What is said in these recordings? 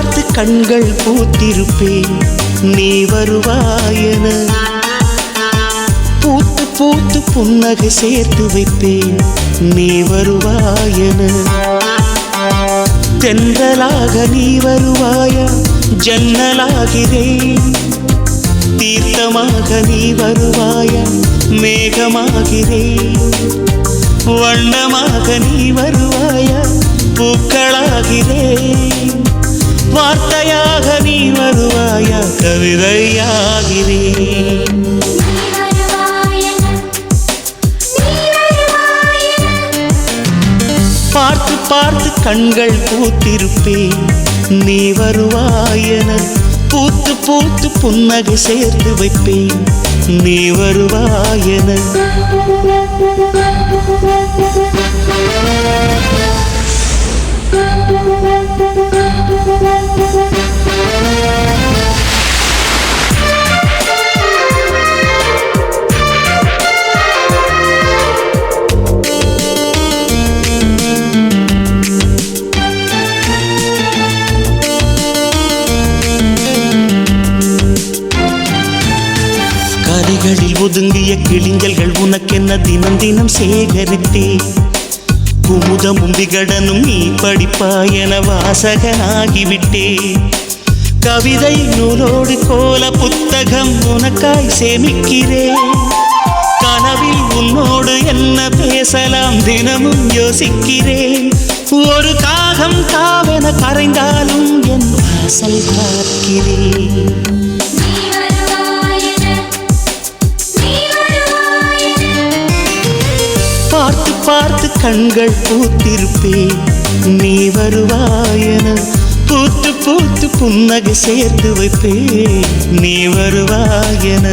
பார்த்து கண்கள் பூத்திருப்பேன் நீ வருவாயென. பூத்து பூத்து புன்னகை சேர்த்து வைப்பேன் நீ வருவாயென. தென்றலாக நீ வருவாயா ஜன்னலாகிறேன். தீர்த்தமாக நீ வருவாயா மேகமாகிறேன். வண்ணமாக நீ வருவாயா பூக்களாகிறேன். வார்த்தையாக நீ வருவாயா கவிதையாகிறேன். பார்த்து பார்த்து கண்கள் பூத்திருப்பேன் நீ வருவாயென. பூத்து பூத்து புன்னகை சேர்த்து வைப்பேன் நீ வருவாயென. கரைகளில் ஒதுங்கிய கிளிஞ்சல்கள் உனக்கென்ன தினம் தினம் சேகரித்தே. குமுதமும் விகடனும் நீ படிப்பாய் என வாசகனாகிவிட்டே. கவிதை நூலோடு கோல புத்தகம் உனக்காய் சேமிக்கிறேன். கனவில் உன்னோடு என்ன பேசலாம் தினமும் யோசிக்கிறேன். ஒரு காகம் காவென கரைந்தாலும் என் வாசல் பார்க்கிறேன். பார்த்து பார்த்து கண்கள் பூத்திருப்பேன் நீ வருவாயென. பூத்து பூத்து புன்னகை சேர்த்து வைப்பேன் நீ வருவாயென.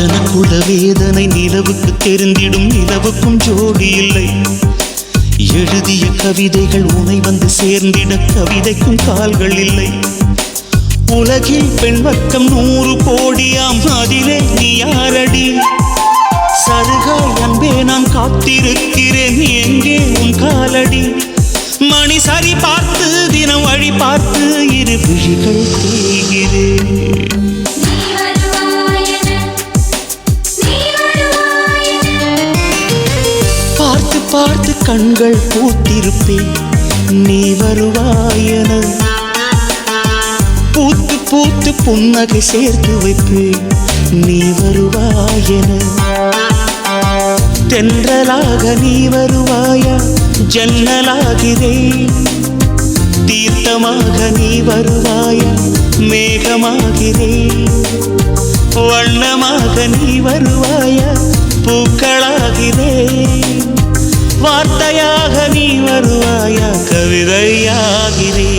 எனக்குள்ள வேதனை நிலவுக்கு தெரிந்திடும். நிலவுக்கும் ஜோடி இல்லை. எழுதிய கவிதைகள் உனை வந்து சேர்ந்திட கவிதைக்கும் கால்கள் இல்லை. உலகில் பெண் வர்க்கம் 100 கோடியாம் அதிலே நீ யாரடி? சருகாய் அன்பே நான் காத்திருக்கிறேன் எங்கே உன் காலடி? மணி சரி பார்த்து தினம் வழி பார்த்து இரு விழிகள் தேய்கிறேன். பார்த்து பார்த்து கண்கள் பூத்திருப்பேன் நீ வருவாயென. பூத்து பூத்து புன்னகை சேர்த்து வைப்பேன் நீ வருவாயென. தென்றலாக நீ வருவாயா ஜன்னலாகிறேன். தீர்த்தமாக நீ வருவாயா மேகமாகிறேன். வண்ணமாக நீ வருவாயா பூக்களாகிறேன். வார்த்தையாக நீ வருவாயா கவிதையாகிறேன்.